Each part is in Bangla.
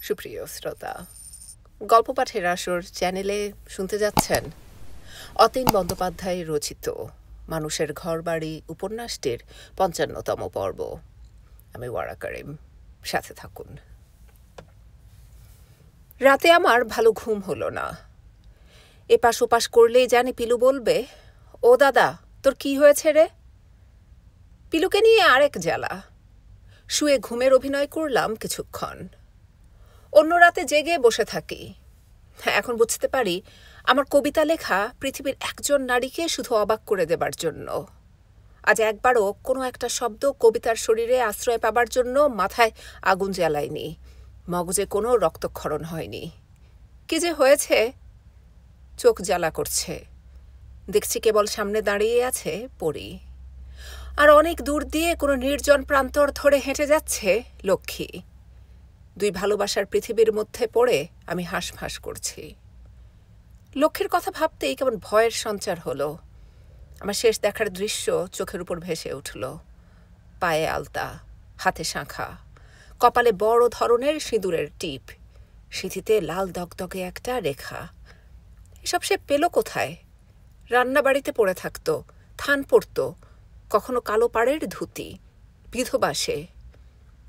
সুপ্রিয় শ্রোতা, গল্প পাঠের আসর চ্যানেলে শুনতে যাচ্ছেন অতীন বন্দ্যোপাধ্যায় রচিত মানুষের ঘরবাড়ি উপন্যাসটির ৫৫তম পর্ব। আমি ওয়ারা করিম, সাথে থাকুন। রাতে আমার ভালো ঘুম হলো না। এপাশ ওপাশ করলেই জানি পিলু বলবে, ও দাদা, তোর কি হয়েছে রে? পিলুকে নিয়ে আরেক জ্বালা। শুয়ে ঘুমের অভিনয় করলাম কিছুক্ষণ। অন্য রাতে জেগে বসে থাকি। এখন বুঝতে পারি আমার কবিতা লেখা পৃথিবীর একজন নারীকে শুধু অবাক করে দেবার জন্য। আজ একবারও কোনো একটা শব্দ কবিতার শরীরে আশ্রয় পাবার জন্য মাথায় আগুন জ্বালায়নি, মগজে কোনো রক্তক্ষরণ হয়নি। কি যে হয়েছে! চোখ জ্বালা করছে। দেখছি কেবল সামনে দাঁড়িয়ে আছে পরী, আর অনেক দূর দিয়ে কোনো নির্জন প্রান্তর ধরে হেঁটে যাচ্ছে লক্ষ্মী। দুই ভালোবাসার পৃথিবীর মধ্যে পড়ে আমি হাঁসফাঁস করছি। লক্ষ্মীর কথা ভাবতেই কেমন ভয়ের সঞ্চার হলো। আমার শেষ দেখার দৃশ্য চোখের উপর ভেসে উঠল। পায়ে আলতা, হাতে শাঁখা, কপালে বড় ধরনের সিঁদুরের টিপ, সিঁথিতে লাল দগদগে একটা রেখা। এসব সে পেল কোথায়? রান্নাবাড়িতে পড়ে থাকত, থান পড়ত, কখনো কালো পাড়ের ধুতি। বিধবা সে।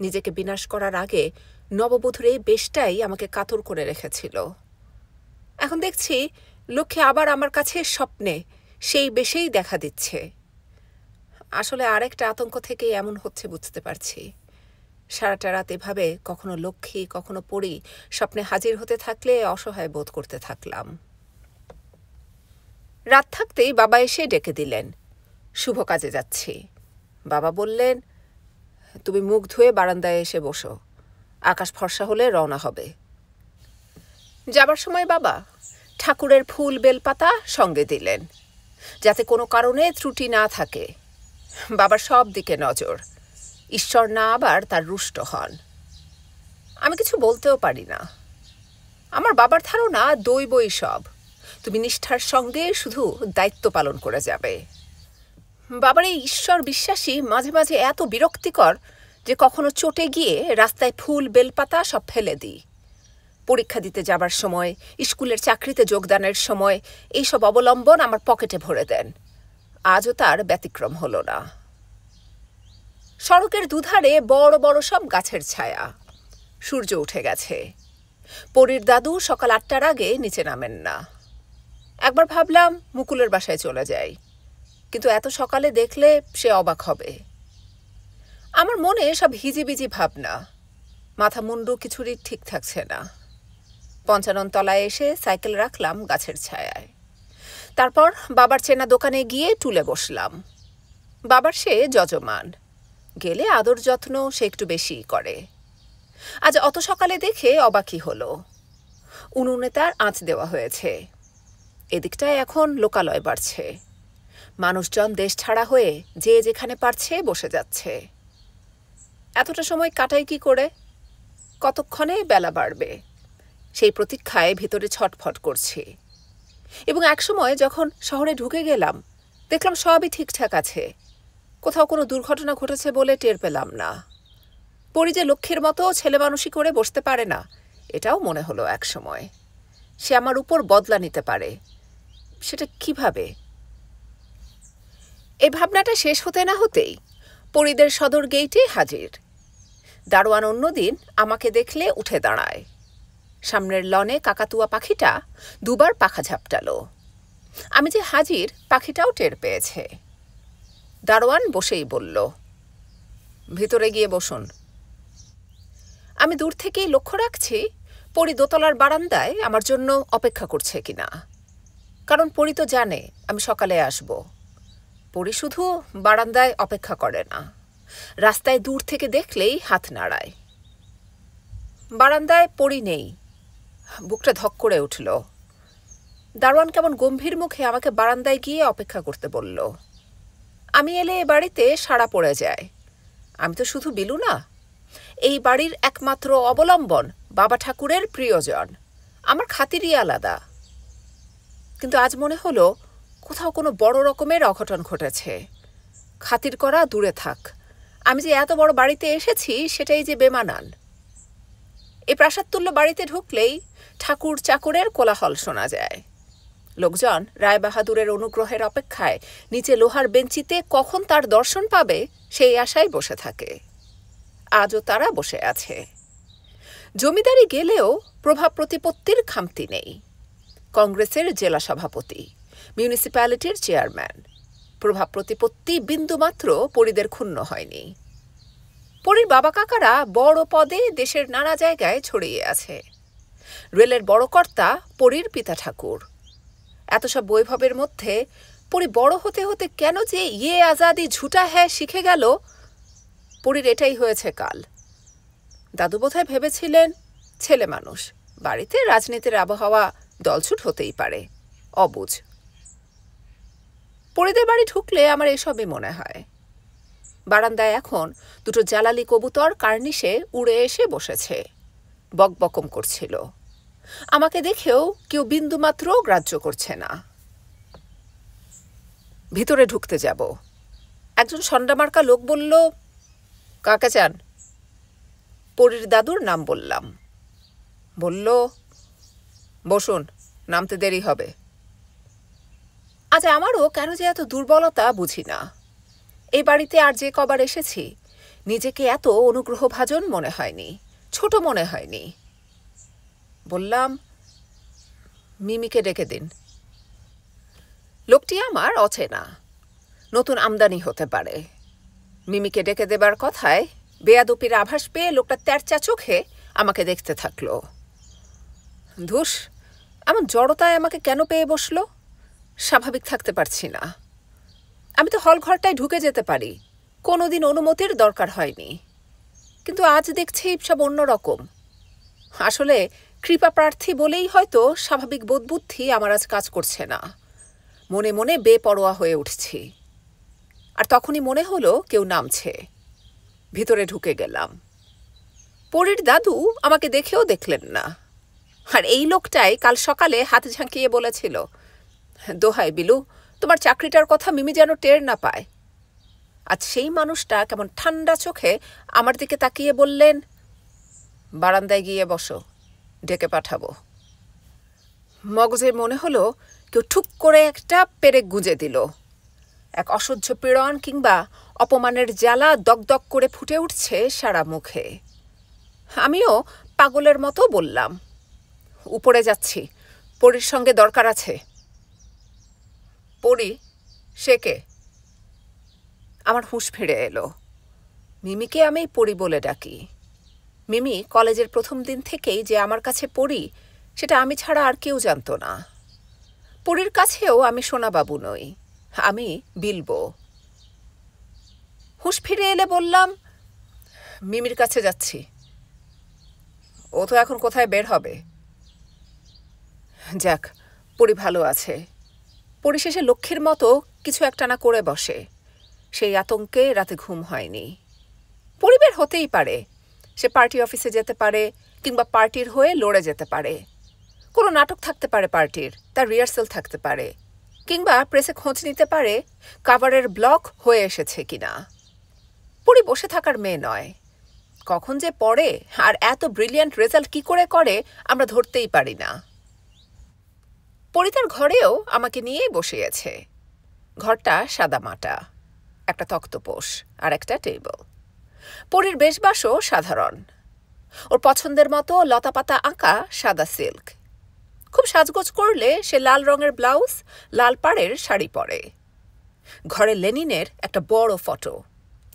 নিজেকে বিনাশ করার আগে নববধূর এই বেশটাই আমাকে কাতর করে রেখেছিল। এখন দেখছি লক্ষ্মী আবার আমার কাছে স্বপ্নে সেই বেশেই দেখা দিচ্ছে। আসলে আরেকটা আতঙ্ক থেকে এমন হচ্ছে বুঝতে পারছি। সারাটা রাত এভাবে কখনো লক্ষ্মী কখনো পরী স্বপ্নে হাজির হতে থাকলে অসহায় বোধ করতে থাকলাম। রাত থাকতেই বাবা এসে ডেকে দিলেন, শুভ কাজে যাচ্ছি। বাবা বললেন, তুমি মুখ ধুয়ে বারান্দায় এসে বসো, আকাশ ফর্সা হলে রওনা হবে। যাবার সময় বাবা ঠাকুরের ফুল বেলপাতা সঙ্গে দিলেন, যাতে কোনো কারণে ত্রুটি না থাকে। বাবার সব দিকে নজর, ঈশ্বর না আবার তার রুষ্ট হন। আমি কিছু বলতেও পারি না। আমার বাবার ধারণা দৈবই সব, তুমি নিষ্ঠার সঙ্গে শুধু দায়িত্ব পালন করে যাবে। বাবার এই ঈশ্বর বিশ্বাসী মাঝে মাঝে এত বিরক্তিকর যে কখনো চটে গিয়ে রাস্তায় ফুল বেলপাতা সব ফেলে দিই। পরীক্ষা দিতে যাবার সময়, স্কুলের চাকরিতে যোগদানের সময় এইসব অবলম্বন আমার পকেটে ভরে দেন। আজও তার ব্যতিক্রম হলো না। সড়কের দুধারে বড় বড় সব গাছের ছায়া। সূর্য উঠে গেছে। পরীর দাদু সকাল ৮টার আগে নিচে নামেন না। একবার ভাবলাম মুকুলের বাসায় চলে যাই, কিন্তু এত সকালে দেখলে সে অবাক হবে। আমার মনে সব হিজিবিজি ভাবনা, মাথা মুন্ডু কিছুরই ঠিক থাকছে না। ৫৫ তলায় এসে সাইকেল রাখলাম গাছের ছায়ায়। তারপর বাবার চেনা দোকানে গিয়ে টুলে বসলাম। বাবার সে যজমান, গেলে আদর যত্ন সে একটু বেশিই করে। আজ অত সকালে দেখে অবাকই হলো। উনুনে তার আঁচ দেওয়া হয়েছে। এদিকটায় এখন লোকালয় বাড়ছে। মানুষজন দেশ ছাড়া হয়ে যে যেখানে পারছে বসে যাচ্ছে। এতটা সময় কাটাই কি করে? কতক্ষণে বেলা বাড়বে সেই প্রতীক্ষায় ভিতরে ছটফট করছি। এবং একসময় যখন শহরে ঢুকে গেলাম, দেখলাম সবই ঠিকঠাক আছে। কোথাও কোনো দুর্ঘটনা ঘটেছে বলে টের পেলাম না। পরী যে লক্ষ্মীর মতো ছেলে মানুষই করে বসতে পারে না, এটাও মনে হলো একসময়। সে আমার উপর বদলা নিতে পারে। সেটা কিভাবে? এই ভাবনাটা শেষ হতে না হতেই পরীদের সদর গেইটে হাজির। দারোয়ান অন্যদিন আমাকে দেখলে উঠে দাঁড়ায়। সামনের লনে কাকাতুয়া পাখিটা দুবার পাখা ঝাপটালো। আমি যে হাজির পাখিটাও টের পেয়েছে। দারোয়ান বসেই বলল, ভিতরে গিয়ে বসুন। আমি দূর থেকেই লক্ষ্য রাখছি পরী দোতলার বারান্দায় আমার জন্য অপেক্ষা করছে কিনা। কারণ পরী তো জানে আমি সকালে আসব। পরী শুধু বারান্দায় অপেক্ষা করে না, রাস্তায় দূর থেকে দেখলেই হাত নাড়ায়। বারান্দায় পরী নেই। বুকটা ধক করে উঠল। দারোয়ান কেমন গম্ভীর মুখে আমাকে বারান্দায় গিয়ে অপেক্ষা করতে বলল। আমি এলে এ বাড়িতে সাড়া পড়ে যায়। আমি তো শুধু বিলু না, এই বাড়ির একমাত্র অবলম্বন বাবা ঠাকুরের প্রিয়জন। আমার খাতিরই আলাদা। কিন্তু আজ মনে হলো কোথাও কোনো বড় রকমের অঘটন ঘটেছে। খাতির করা দূরে থাক, আমি যে এত বড় বাড়িতে এসেছি সেটাই যে বেমানান। এই প্রাসাদতুল্য বাড়িতে ঢুকলেই ঠাকুর চাকরের কোলাহল শোনা যায়। লোকজন রায়বাহাদুরের অনুগ্রহের অপেক্ষায় নিচে লোহার বেঞ্চিতে কখন তার দর্শন পাবে সেই আশায় বসে থাকে। আজও তারা বসে আছে। জমিদারি গেলেও প্রভাব প্রতিপত্তির খামতি নেই। কংগ্রেসের জেলা সভাপতি, মিউনিসিপ্যালিটির চেয়ারম্যান, প্রভাব প্রতিপত্তি বিন্দুমাত্র পরিদের ক্ষুণ্ণ হয়নি। পরীর বাবা কাকারা বড় পদে দেশের নানা জায়গায় ছড়িয়ে আছে। রেলের বড় কর্তা পরীর পিতা ঠাকুর। এত সব বৈভবের মধ্যে পরী বড় হতে হতে কেন যে ইয়ে আজাদি ঝুটা হ্যাঁ শিখে গেল, পরীর এটাই হয়েছে কাল। দাদু বোধহয় ভেবেছিলেন ছেলে মানুষ, বাড়িতে রাজনীতির আবহাওয়া দলছুট হতেই পারে, অবুঝ। পরীদের বাড়ি ঢুকলে আমার এসবই মনে হয়। বারান্দায় এখন দুটো জালালি কবুতর কার্নিশে উড়ে এসে বসেছে, বকবকম করছিল। আমাকে দেখেও কেউ বিন্দুমাত্র গ্রাহ্য করছে না। ভিতরে ঢুকতে যাব। একজন সন্ডামার্কা লোক বলল, কাকে চান? পরীর দাদুর নাম বললাম। বলল, বসুন, নামতে দেরি হবে। আজ আমারও কেন যে এত দুর্বলতা বুঝি না। এই বাড়িতে আর যে কবার এসেছি নিজেকে এত অনুগ্রহভাজন মনে হয়নি, ছোট মনে হয়নি। বললাম, মিমিকে ডেকে দিন। লোকটি আমার অচেনা, নতুন আমদানি হতে পারে। মিমিকে ডেকে দেবার কথায় বেয়াদপির আভাস পেয়ে লোকটা তেরচা চোখে আমাকে দেখতে থাকলো। ধুস, এমন জড়তায় আমাকে কেন পেয়ে বসলো? স্বাভাবিক থাকতে পারছি না। আমি তো হল ঘরটায় ঢুকে যেতে পারি, কোনোদিন অনুমতির দরকার হয়নি। কিন্তু আজ দেখছি সব অন্যরকম। আসলে কৃপা প্রার্থী বলেই হয়তো স্বাভাবিক বোধবুদ্ধি আমার আজ কাজ করছে না। মনে মনে বেপরোয়া হয়ে উঠছি। আর তখনই মনে হলো কেউ নামছে। ভিতরে ঢুকে গেলাম। পরীর দাদু আমাকে দেখেও দেখলেন না। আর এই লোকটাই কাল সকালে হাত ঝাঁকিয়ে বলেছিল, দোহাই বিলু, তোমার চাকরিটার কথা মিমি যেন টের না পায়। আজ সেই মানুষটা কেমন ঠান্ডা চোখে আমার দিকে তাকিয়ে বললেন, বারান্দায় গিয়ে বসো, ডেকে পাঠাবো। মগজে মনে হলো কেউ ঠুক করে একটা পেরেক গুঁজে দিল। এক অসহ্য পীড়ন কিংবা অপমানের জ্বালা দগদগ করে ফুটে উঠছে সারা মুখে। আমিও পাগলের মতো বললাম, উপরে যাচ্ছি, পরীর সঙ্গে দরকার আছে। পরী? সে কে? আমার হুঁশ ফিরে এলো। মিমিকে আমি পরী বলে ডাকি। মিমি কলেজের প্রথম দিন থেকেই যে আমার কাছে পড়ি সেটা আমি ছাড়া আর কেউ জানত না। পরীর কাছেও আমি সোনাবাবু নই, আমি বিলবো। হুঁশ ফিরে এলে বললাম, মিমির কাছে যাচ্ছি। ও তো এখন কোথায় বের হবে? যাক, পরী ভালো আছে। পরিশেষে লক্ষ্মীর মতো কিছু একটানা করে বসে। সেই আতঙ্কে রাতে ঘুম হয়নি। পরিবের হতেই পারে, সে পার্টি অফিসে যেতে পারে কিংবা পার্টির হয়ে লড়ে যেতে পারে। কোনো নাটক থাকতে পারে পার্টির, তার রিহার্সাল থাকতে পারে, কিংবা প্রেসে খোঁজ নিতে পারে কাভারের ব্লক হয়ে এসেছে কিনা। পরি বসে থাকার মেয়ে নয়। কখন যে পড়ে আর এত ব্রিলিয়ান্ট রেজাল্ট কি করে করে আমরা ধরতেই পারি না। পরি তার ঘরেও আমাকে নিয়েই বসিয়েছে। ঘরটা সাদামাটা, একটা তক্তপোষ আর একটা টেবিল। পরীর বেশবাসও সাধারণ। ওর পছন্দের মতো লতাপাতা আঁকা সাদা সিল্ক। খুব সাজগোজ করলে সে লাল রঙের ব্লাউজ, লাল পাড়ের শাড়ি পরে। ঘরে লেনিনের একটা বড় ফটো,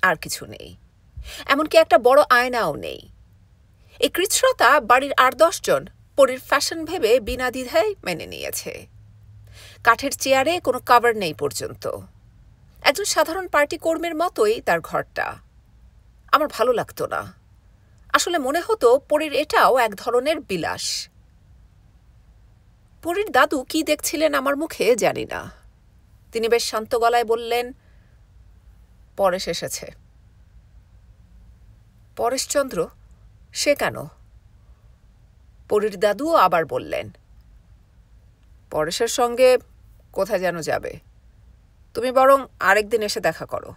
আর কিছু নেই। এমনকি একটা বড় আয়নাও নেই। এই কৃচ্ছ্রতা বাড়ির ৮-১০ জন পরীর ফ্যাশন ভেবে বিনা দ্বিধায় মেনে নিয়েছে। কাঠের চেয়ারে কোনো কাভার নেই পর্যন্ত। একজন সাধারণ পার্টি কর্মীর মতোই তার ঘরটা। আমার ভালো লাগতো না। আসলে মনে হতো পরীর এটাও এক ধরনের বিলাস। পরীর দাদু কি দেখছিলেন আমার মুখে জানি না। তিনি বেশ শান্ত গলায় বললেন, পরেশ এসেছে। পরেশচন্দ্র? সে কেন? পরীর দাদু আবার বললেন, পরেশের সঙ্গে কোথায় যেন যাবে, তুমি বরং আরেকদিন এসে দেখা করো।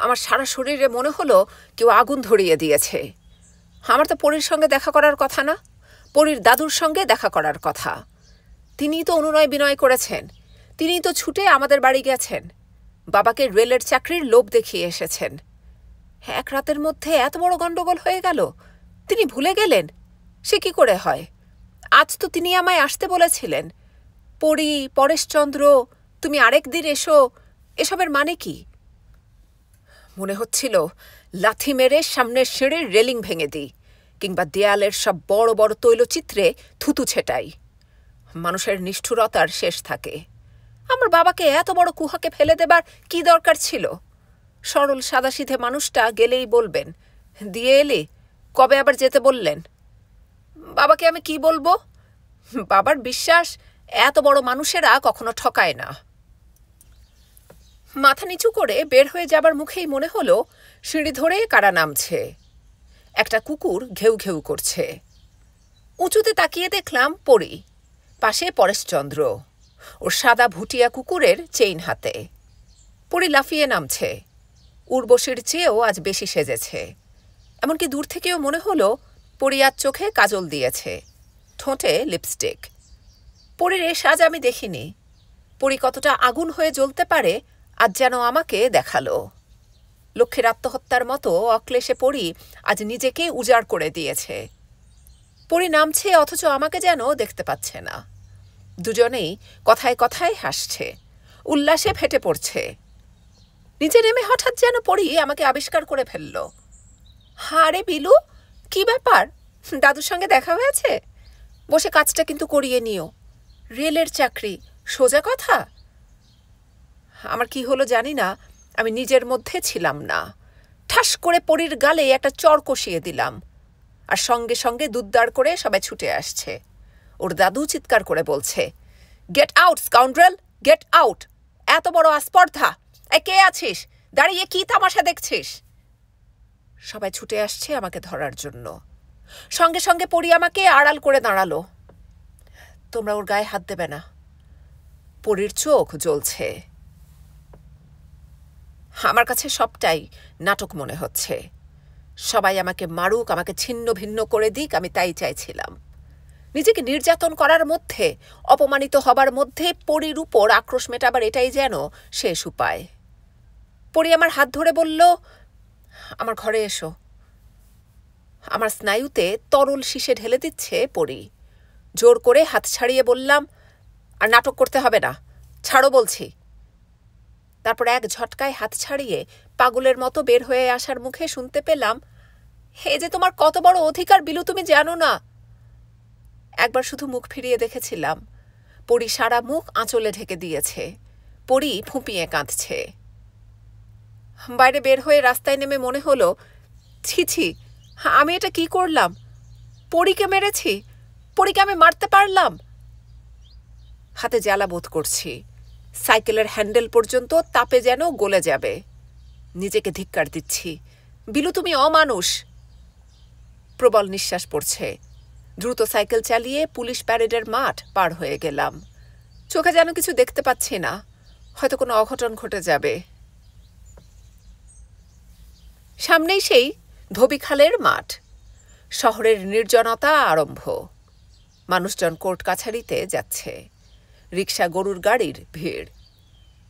আমার সারা শরীরে মনে হলো কেউ আগুন ধরিয়ে দিয়েছে। আমার তো পরীর সঙ্গে দেখা করার কথা না, পরীর দাদুর সঙ্গে দেখা করার কথা। তিনিই তো অনুনয় বিনয় করেছেন, তিনিই তো ছুটে আমাদের বাড়ি গেছেন, বাবাকে রেলের চাকরির লোভ দেখিয়ে এসেছেন। এক রাতের মধ্যে এত বড় গণ্ডগোল হয়ে গেল, তিনি ভুলে গেলেন? সে কি করে হয়? আজ তো তিনি আমায় আসতে বলেছিলেন। পরী, পরেশচন্দ্র, তুমি আরেক দিন এসো, এসবের মানে কি? মনে হচ্ছিল লাথি মেরে সামনের সিঁড়ির রেলিং ভেঙে দিই, কিংবা দেয়ালের সব বড় বড় তৈলচিত্রে থুতু ছেটাই। মানুষের নিষ্ঠুরতার শেষ থাকে। আমার বাবাকে এত বড় কুহাকে ফেলে দেবার কি দরকার ছিল? সরল সাদাসিধে মানুষটা গেলেই বলবেন, দিয়ে এলে, কবে আবার যেতে বললেন? বাবাকে আমি কি বলবো? বাবার বিশ্বাস এত বড় মানুষেরা কখনো ঠকায় না। মাথা নিচু করে বের হয়ে যাবার মুখেই মনে হলো সিঁড়ি ধরে কারা নামছে। একটা কুকুর ঘেউ ঘেউ করছে। উঁচুতে তাকিয়ে দেখলাম পরী, পাশে পরেশচন্দ্র, ওর সাদা ভুটিয়া কুকুরের চেইন হাতে। পরী লাফিয়ে নামছে, উর্বশীর চেয়েও আজ বেশি সেজেছে। এমনকি দূর থেকেও মনে হলো পরী আজ চোখে কাজল দিয়েছে, ঠোঁটে লিপস্টিক। পরীর এ সাজ আমি দেখিনি। পরী কতটা আগুন হয়ে জ্বলতে পারে আজ যেন আমাকে দেখালো। লক্ষ্মীর আত্মহত্যার মতো অক্লেশে পরী আজ নিজেকে উজাড় করে দিয়েছে। পরী নামছে, অথচ আমাকে যেন দেখতে পাচ্ছে না। দুজনেই কথায় কথায় হাসছে, উল্লাসে ফেটে পড়ছে। নিচে নেমে হঠাৎ যেন পরী আমাকে আবিষ্কার করে ফেলল। হারে বিলু, কি ব্যাপার? দাদুর সঙ্গে দেখা হয়েছে? বসে কাজটা কিন্তু করিয়ে নিও। রেলের চাকরি, সোজা কথা। আমার কি হলো জানি না, আমি নিজের মধ্যে ছিলাম না। ঠাস করে পরীর গালে একটা চড় কষিয়ে দিলাম, আর সঙ্গে সঙ্গে দুদ্দার করে সবাই ছুটে আসছে। ওর দাদু চিৎকার করে বলছে, get out scoundrel, get out! এত বড় আস্পর্ধা! কে আছিস? দাঁড়িয়ে কি তামাশা দেখছিস? সবাই ছুটে আসছে আমাকে ধরার জন্য। সঙ্গে সঙ্গে পরী আমাকে আড়াল করে দাঁড়ালো। তোমরা ওর গায়ে হাত দেবে না। পরীর চোখ জ্বলছে। আমার কাছে সবটাই নাটক মনে হচ্ছে। সবাই আমাকে মারুক, আমাকে ছিন্ন ভিন্ন করে দিক, আমি তাই চাইছিলাম। নিজেকে নির্যাতন করার মধ্যে, অপমানিত হবার মধ্যে পরীর উপর আক্রোশ মেটাবার এটাই যেন শেষ উপায়। পরী আমার হাত ধরে বলল, আমার ঘরে এসো। আমার স্নায়ুতে তরল শিশে ঢেলে দিচ্ছে পরী। জোর করে হাত ছাড়িয়ে বললাম, আর নাটক করতে হবে না, ছাড়ো বলছি। তারপর এক ঝটকায় হাত ছাড়িয়ে পাগলের মতো বের হয়ে আসার মুখে শুনতে পেলাম, হে যে তোমার কত বড় অধিকার বিলু, তুমি জানো না। একবার শুধু মুখ ফিরিয়ে দেখেছিলাম, পরী সারা মুখ আঁচলে ঢেকে দিয়েছে। পরী ফুঁপিয়ে কাঁদছে। বাইরে বের হয়ে রাস্তায় নেমে মনে হলো, ছি ছি, আমি এটা কি করলাম? পরীকে মেরেছি, পরীকে আমি মারতে পারলাম? হাতে জ্বালা বোধ করছি, সাইকেলের হ্যান্ডেল পর্যন্ত তাপে যেন গলে যাবে। নিজেকে ধিক্কার দিচ্ছি, বিলু তুমি অমানুষ। প্রবল নিঃশ্বাস পড়ছে। দ্রুত সাইকেল চালিয়ে পুলিশ প্যারেডের মাঠ পার হয়ে গেলাম। চোখে যেন কিছু দেখতে পাচ্ছি না, হয়তো কোনো অঘটন ঘটে যাবে। সামনেই সেই ধোবিখালের মাঠ। শহরের নির্জনতা আরম্ভ। মানুষজন কোর্ট কাছারিতে যাচ্ছে। রিকশা, গরুর গাড়ির ভিড়।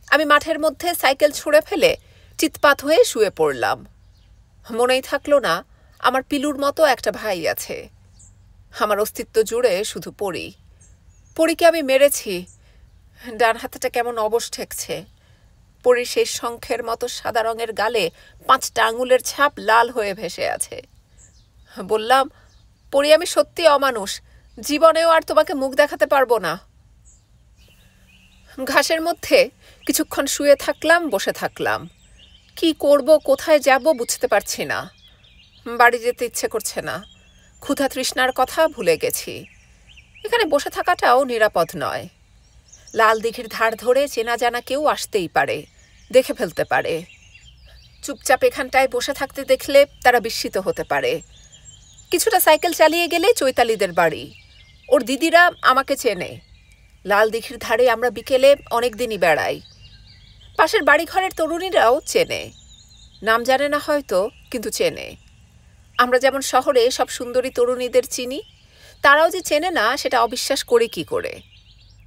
আমি মাঠের মধ্যে সাইকেল ছুঁড়ে ফেলে চিৎপাত হয়ে শুয়ে পড়লাম। মনেই থাকলো না আমার পিলুর মতো একটা ভাই আছে। আমার অস্তিত্ব জুড়ে শুধু পরী। পরীকে আমি মেরেছি। ডান হাতটা কেমন অবশ ঠেকছে। পরীর সেই শঙ্খের মতো সাদা রঙের গালে 5টা আঙুলের ছাপ লাল হয়ে ভেসে আছে। বললাম, পরী আমি সত্যি অমানুষ, জীবনেও আর তোমাকে মুখ দেখাতে পারবো না। ঘাসের মধ্যে কিছুক্ষণ শুয়ে থাকলাম, বসে থাকলাম। কি করব, কোথায় যাব বুঝতে পারছি না। বাড়ি যেতে ইচ্ছে করছে না। ক্ষুধা তৃষ্ণার কথা ভুলে গেছি। এখানে বসে থাকাটাও নিরাপদ নয়। লাল দিঘির ধার ধরে চেনা জানা কেউ আসতেই পারে, দেখে ফেলতে পারে। চুপচাপ এখানটায় বসে থাকতে দেখলে তারা বিস্মিত হতে পারে। কিছুটা সাইকেল চালিয়ে গেলে চৈতালিদের বাড়ি। ওর দিদিরা আমাকে চেনে। লাল দিঘির ধারে আমরা বিকেলে অনেক দিনই বেড়াই। পাশের বাড়িঘরের তরুণীরাও চেনে। নাম জানে না হয়তো, কিন্তু চেনে। আমরা যেমন শহরে সব সুন্দরী তরুণীদের চিনি, তারাও যে চেনে না সেটা অবিশ্বাস করি কি করে।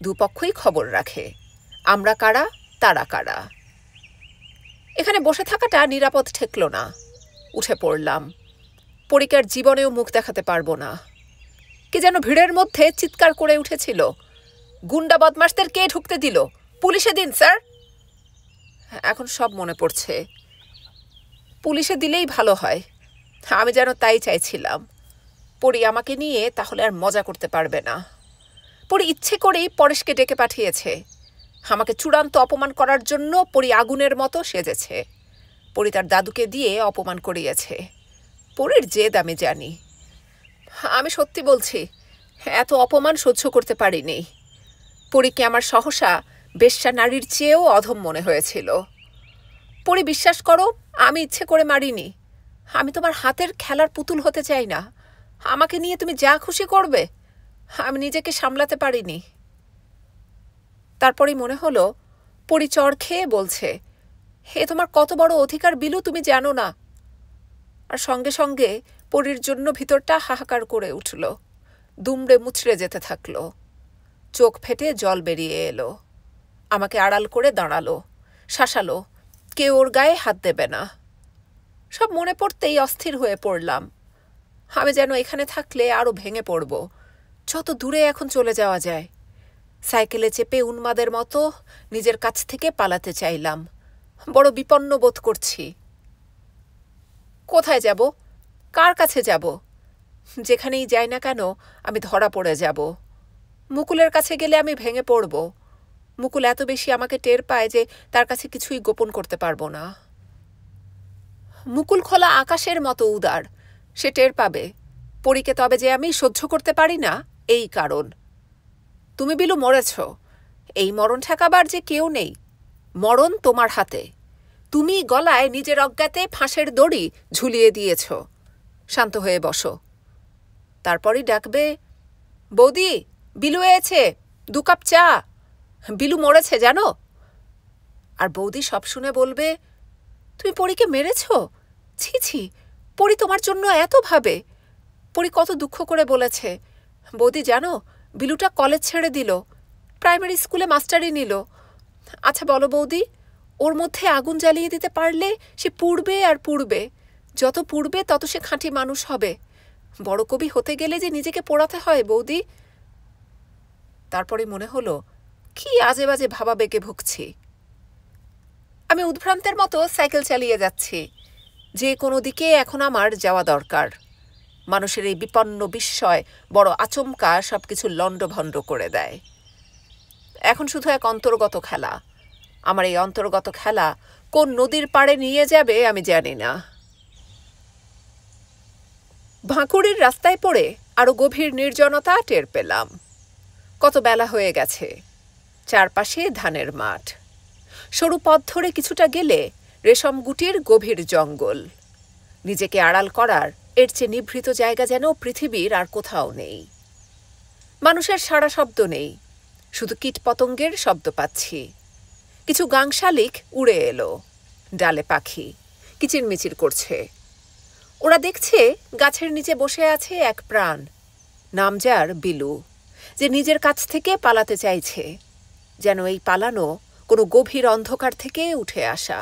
দুপক্ষই খবর রাখে, আমরা কারা তারা কারা। এখানে বসে থাকাটা নিরাপদ ঠেকল না। উঠে পড়লাম। পরীকার জীবনেও মুখ দেখাতে পারবো না। কে যেন ভিড়ের মধ্যে চিৎকার করে উঠেছিল, গুন্ডা বদমাশদের কে ঢুকতে দিল, পুলিশে দিন স্যার। এখন সব মনে পড়ছে। পুলিশে দিলেই ভালো হয়। আমি যেন তাই চাইছিলাম। পরি আমাকে নিয়ে তাহলে আর মজা করতে পারবে না। পরি ইচ্ছে করেই পরেশকে ডেকে পাঠিয়েছে। আমাকে চূড়ান্ত অপমান করার জন্য পরি আগুনের মতো সেজেছে। পরি তার দাদুকে দিয়ে অপমান করিয়েছে। পরির জেদ আমি জানি। আমি সত্যি বলছি, এত অপমান সহ্য করতে পারিনি। পরীকে আমার সহসা বেশ্যা নারীর চেয়েও অধম মনে হয়েছিল। পরি, বিশ্বাস করো, আমি ইচ্ছে করে মারিনি। আমি তোমার হাতের খেলার পুতুল হতে চাই না। আমাকে নিয়ে তুমি যা খুশি করবে। আমি নিজেকে সামলাতে পারিনি। তারপরেই মনে হলো পরি চড় খেয়ে বলছে, হে তোমার কত বড় অধিকার বিলু, তুমি জানো না। আর সঙ্গে সঙ্গে পরির জন্য ভিতরটা হাহাকার করে উঠল, দুমড়ে মুচড়ে যেতে থাকল। চোখ ফেটে জল বেরিয়ে এলো। আমাকে আড়াল করে দাঁড়ালো, শাসালো, কেউ ওর গায়ে হাত দেবে না। সব মনে পড়তেই অস্থির হয়ে পড়লাম। আমি যেন এখানে থাকলে আরও ভেঙে পড়ব। যত দূরে এখন চলে যাওয়া যায়। সাইকেলে চেপে উন্মাদের মতো নিজের কাছ থেকে পালাতে চাইলাম। বড় বিপন্ন বোধ করছি। কোথায় যাব? কার কাছে যাব? যেখানেই যাই না কেন আমি ধরা পড়ে যাব। মুকুলের কাছে গেলে আমি ভেঙে পড়ব। মুকুল এত বেশি আমাকে টের পায় যে তার কাছে কিছুই গোপন করতে পারবো না। মুকুল খোলা আকাশের মতো উদার, সে টের পাবে। পরীকে তবে যে আমি সহ্য করতে পারি না, এই কারণ। তুমি বিলু মরেছ। এই মরণ ঠেকাবার যে কেউ নেই। মরণ তোমার হাতে। তুমি গলায় নিজের অজ্ঞাতে ফাঁসের দড়ি ঝুলিয়ে দিয়েছ। শান্ত হয়ে বসো। তারপরই ডাকবে, বৌদি, বিলু এসেছে, 2 কাপ চা। বিলু মরেছে জানো। আর বৌদি সব শুনে বলবে, তুমি পরীকে মেরেছ? ছি ছি, পরী তোমার জন্য এত ভাবে। পরী কত দুঃখ করে বলেছে, বৌদি জানো, বিলুটা কলেজ ছেড়ে দিল, প্রাইমারি স্কুলে মাস্টারি নিল। আচ্ছা বলো বৌদি, ওর মধ্যে আগুন জ্বালিয়ে দিতে পারলে সে পুড়বে আর পুড়বে। যত পুড়বে তত সে খাঁটি মানুষ হবে। বড় কবি হতে গেলে যে নিজেকে পোড়াতে হয় বৌদি। তারপরে মনে হলো কি আজে বাজে ভাবাবেগে ভুগছি। আমি উদ্ভ্রান্তের মতো সাইকেল চালিয়ে যাচ্ছি। যে কোনো দিকে এখন আমার যাওয়া দরকার। মানুষের এই বিপন্ন বিস্ময় বড় আচমকা সবকিছু লণ্ডভণ্ড করে দেয়। এখন শুধু এক অন্তর্গত খেলা। আমার এই অন্তর্গত খেলা কোন নদীর পাড়ে নিয়ে যাবে আমি জানি না। ভাঁকুড়ির রাস্তায় পড়ে আরো গভীর নির্জনতা টের পেলাম। কত বেলা হয়ে গেছে। চারপাশে ধানের মাঠ। সরু পথ ধরে কিছুটা গেলে রেশম গুটির গভীর জঙ্গল। নিজেকে আড়াল করার এর চেয়ে নিভৃত জায়গা যেন পৃথিবীর আর কোথাও নেই। মানুষের সাড়া শব্দ নেই, শুধু কীটপতঙ্গের শব্দ পাচ্ছি। কিছু গাংশালিক উড়ে এলো, ডালে পাখি কিচিরমিচির করছে। ওরা দেখছে গাছের নিচে বসে আছে এক প্রাণ, নাম যার বিলু, যে নিজের কাছ থেকে পালাতে চাইছে, যেন এই পালানো কোনো গভীর অন্ধকার থেকে উঠে আসা।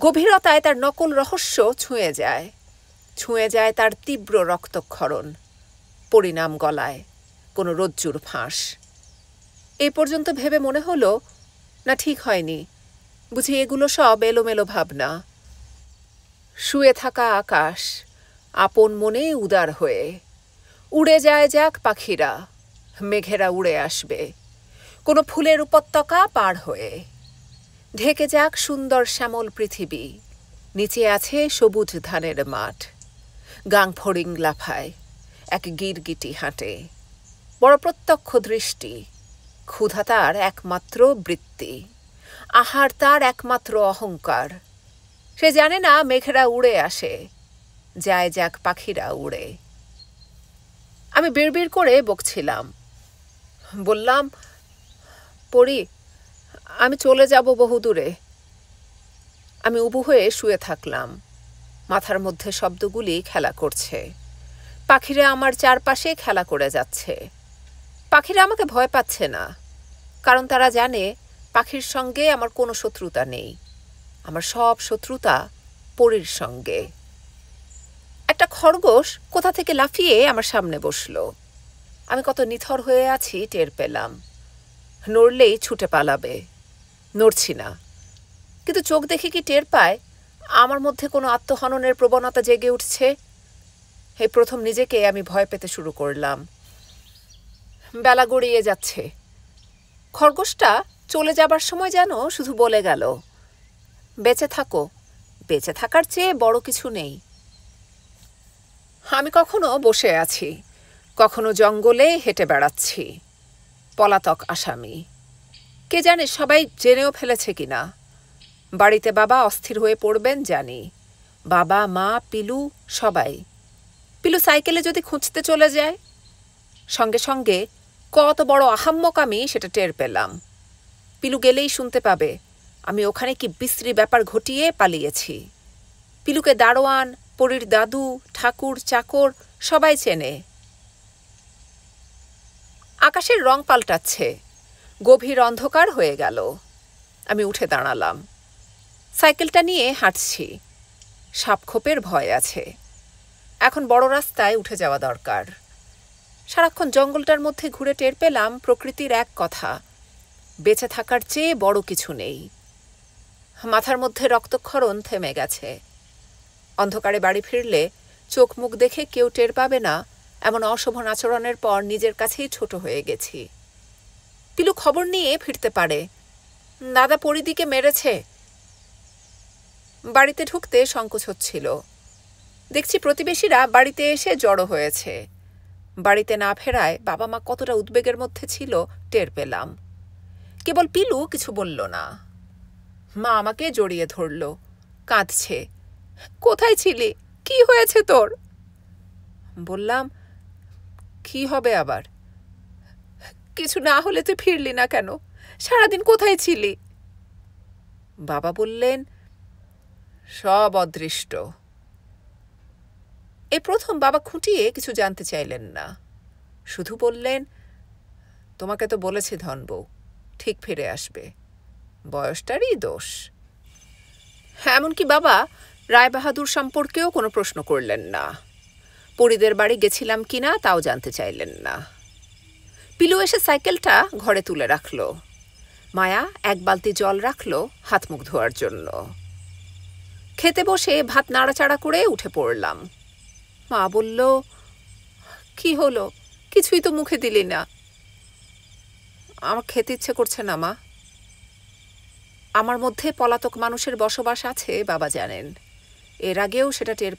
গভীরতায় তার নকল রহস্য ছুঁয়ে যায় তার তীব্র রক্তক্ষরণ, পরিণাম গলায় কোনো রজ্জুর ফাঁস। এই পর্যন্ত ভেবে মনে হলো না, ঠিক হয়নি, বুঝি এগুলো সব এলোমেলো ভাবনা। শুয়ে থাকা আকাশ আপন মনে উদার হয়ে উড়ে যায় যাক পাখিরা, মেঘেরা উড়ে আসবে কোনো ফুলের উপত্যকা পার হয়ে। ঢেকে যাক সুন্দর শ্যামল পৃথিবী, নিচে আছে সবুজ ধানের মাঠ। গাং ফড়িং লাফায়, এক গিরগিটি হাঁটে। বড় প্রত্যক্ষ দৃষ্টি। ক্ষুধা তার একমাত্র বৃত্তি, আহার তার একমাত্র অহংকার। সে জানে না মেঘেরা উড়ে আসে, যায় যাক পাখিরা উড়ে। আমি বিড়বিড় করে বকছিলাম। বললাম, পড়ি, আমি চলে যাব বহুদূরে। আমি উবু হয়ে শুয়ে থাকলাম। মাথার মধ্যে শব্দগুলি খেলা করছে। পাখিরা আমার চারপাশে খেলা করে যাচ্ছে। পাখিরা আমাকে ভয় পাচ্ছে না, কারণ তারা জানে পাখির সঙ্গে আমার কোনো শত্রুতা নেই। আমার সব শত্রুতা পরীর সঙ্গে। একটা খরগোশ কোথা থেকে লাফিয়ে আমার সামনে বসল। আমি কত নিথর হয়ে আছি টের পেলাম। নড়লেই ছুটে পালাবে, নড়ছি না, কিন্তু চোখ দেখে কি টের পায় আমার মধ্যে কোনো আত্মহননের প্রবণতা জেগে উঠছে। এই প্রথম নিজেকে আমি ভয় পেতে শুরু করলাম। বেলা গড়িয়ে যাচ্ছে। খরগোশটা চলে যাবার সময় যেন শুধু বলে গেল, বেঁচে থাকো, বেঁচে থাকার চেয়ে বড় কিছু নেই। আমি কখনো বসে আছি, কখনো জঙ্গলে হেঁটে বেড়াচ্ছি, পলাতক আসামি। কে জানে সবাই জেনেও ফেলেছে কিনা। বাড়িতে বাবা অস্থির হয়ে পড়বেন জানি। বাবা, মা, পিলু, সবাই। পিলু সাইকেলে যদি খুঁজতে চলে যায়, সঙ্গে সঙ্গে কত বড় আহাম্মক আমি সেটা টের পেলাম। পিলু গেলেই শুনতে পাবে আমি ওখানে কি বিশ্রী ব্যাপার ঘটিয়ে পালিয়েছি। পিলুকে দারোয়ান, পরীর দাদু, ঠাকুর, চাকর সবাই চেনে। আকাশের রং পাল্টাচ্ছে, গভীর অন্ধকার হয়ে গেল। আমি উঠে দাঁড়ালাম। সাইকেলটা নিয়ে হাঁটছি। সাপখোপের ভয় আছে। এখন বড় রাস্তায় উঠে যাওয়া দরকার। সারাক্ষণ জঙ্গলটার মধ্যে ঘুরে টের পেলাম প্রকৃতির এক কথা, বেঁচে থাকার চেয়ে বড় কিছু নেই। মাথার মধ্যে রক্তক্ষরণ থেমে গেছে। অন্ধকারে বাড়ি ফিরলে চোখ মুখ দেখে কেউ টের পাবে না এমন অশোভন আচরণের পর নিজের কাছেই ছোট হয়ে গেছি। পিলু খবর নিয়ে ফিরতে পারে, দাদা পরিদিকে মেরেছে। বাড়িতে ঢুকতে সংকোচ হচ্ছিল। দেখছি প্রতিবেশীরা বাড়িতে এসে জড়ো হয়েছে। বাড়িতে না ফেরায় বাবা মা কতটা উদ্বেগের মধ্যে ছিল টের পেলাম। কেবল পিলু কিছু বলল না। মা আমাকে জড়িয়ে ধরল, কাঁদছে। কোথায় ছিলি? কি হয়েছে তোর? বললাম, কি হবে আবার? কিছু না হলে তুই ফিরলি না কেন? সারাদিন কোথায় ছিলি? বাবা বললেন, সব অদৃষ্ট। এই প্রথম বাবা খুঁটিয়ে কিছু জানতে চাইলেন না, শুধু বললেন, তোমাকে তো বলেছি ধনবউ, ঠিক ফিরে আসবে, বয়সটারই দোষ। এমনকি বাবা রায়বাহাদুর সম্পর্কেও কোনো প্রশ্ন করলেন না। পরিদের বাড়ি গেছিলাম কিনা তাও জানতে চাইলেন না। পিলু এসে সাইকেলটা ঘরে তুলে রাখল। মায়া এক বালতি জল রাখল হাত মুখ ধোয়ার জন্য। খেতে বসে ভাত নাড়াচাড়া করে উঠে পড়লাম। মা বলল, কি হলো? কিছুই তো মুখে দিলি না। আমার খেতে ইচ্ছে করছে না মা। আমার মধ্যে পলাতক মানুষের বসবাস আছে বাবা জানেন। এর আগেও সেটা টের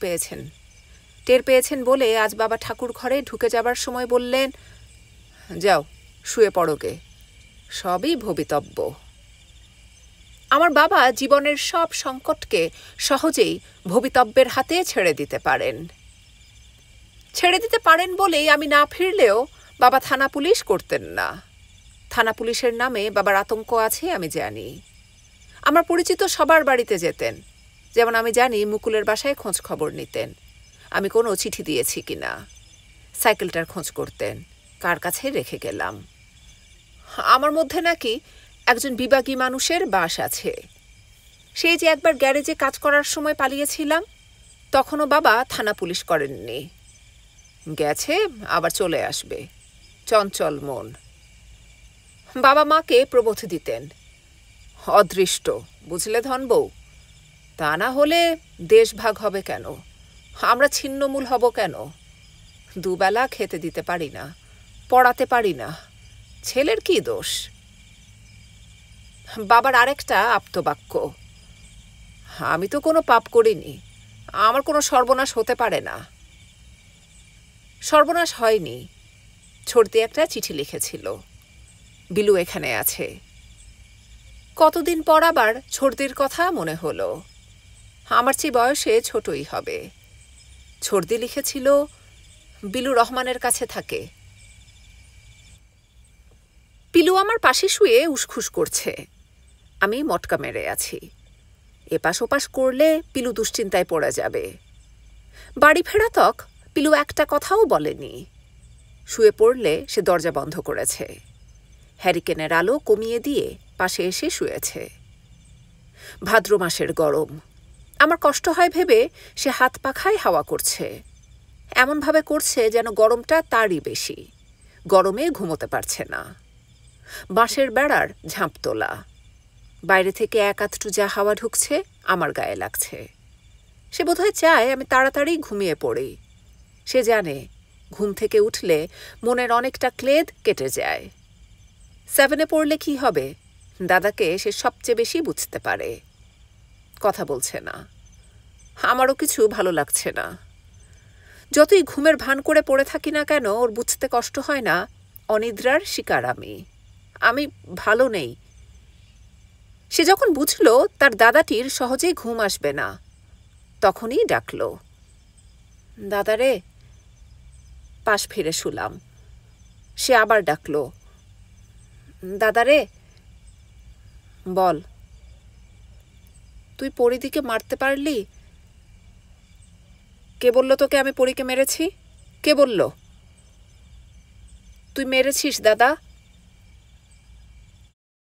পেয়েছেন বলে আজ বাবা ঠাকুর ঘরে ঢুকে যাবার সময় বললেন, যাও শুয়ে পড়োগে, সবই ভবিতব্য। আমার বাবা জীবনের সব সংকটকে সহজেই ভবিতব্যের হাতে ছেড়ে দিতে পারেন বলেই আমি না ফিরলেও বাবা থানা পুলিশ করতেন না। থানা পুলিশের নামে বাবার আতঙ্ক আছে আমি জানি। আমার পরিচিত সবার বাড়িতে যেতেন, যেমন আমি জানি মুকুলের বাসায় খোঁজ খবর নিতেন আমি কোনো চিঠি দিয়েছি কিনা। সাইকেলটার খোঁজ করতেন, কার কাছে রেখে গেলাম। আমার মধ্যে নাকি একজন বিভাগী মানুষের বাস আছে। সেই যে একবার গ্যারেজে কাজ করার সময় পালিয়েছিলাম, তখনও বাবা থানা পুলিশ করেননি। গেছে আবার চলে আসবে, চঞ্চল মন। বাবা মাকে প্রবোধ দিতেন, অদৃষ্ট বুঝলে ধনবউ, তা না হলে দেশ ভাগ হবে কেন, আমরা ছিন্নমূল হব কেন? দুবেলা খেতে দিতে পারি না, পড়াতে পারি না, ছেলের কি দোষ? বাবার আরেকটা আপ্তবাক্য, আমি তো কোনো পাপ করিনি, আমার কোনো সর্বনাশ হতে পারে না। সর্বনাশ হয়নি। ছড়তে একটা চিঠি লিখেছিল, বিলু এখানে আছে। কতদিন পর আবার ছর্দির কথা মনে হলো। আমার চেয়ে বয়সে ছোটই হবে। ছর্দি লিখেছিল, বিলু রহমানের কাছে থাকে। পিলু আমার পাশে শুয়ে উসখুস করছে, আমি মটকা মেরে আছি। এপাশ ওপাশ করলে পিলু দুশ্চিন্তায় পড়ে যাবে। বাড়ি ফেরা তক পিলু একটা কথাও বলেনি। শুয়ে পড়লে সে দরজা বন্ধ করেছে, হ্যারিকেনের আলো কমিয়ে দিয়ে পাশে এসে শুয়েছে। ভাদ্র মাসের গরম। আমার কষ্ট হয় ভেবে সে হাত পাখায় হাওয়া করছে, এমনভাবে করছে যেন গরমটা তারই বেশি। গরমে ঘুমোতে পারছে না। বাঁশের বেড়ার ঝাঁপ তোলা, বাইরে থেকে এক আধটু যা হাওয়া ঢুকছে আমার গায়ে লাগছে। সে বোধহয় চায় আমি তাড়াতাড়ি ঘুমিয়ে পড়ি। সে জানে ঘুম থেকে উঠলে মনের অনেকটা ক্লেদ কেটে যায়। 7-এ পড়লে কি হবে দাদাকে সে সবচেয়ে বেশি বুঝতে পারে। কথা বলছে না। আমারও কিছু ভালো লাগছে না। যতই ঘুমের ভান করে পড়ে থাকি না কেন, ওর বুঝতে কষ্ট হয় না অনিদ্রার শিকার আমি ভালো নেই। সে যখন বুঝল তার দাদাটির সহজেই ঘুম আসবে না, তখনই ডাকল, দাদারে। পাশ ফিরে শুলাম। সে আবার ডাকল, দাদারে। বল। তুই পরিদিকে মারতে পারলি? কে বলল তোকে আমি পরীকে মেরেছি? কে বলল? তুই মেরেছিস দাদা।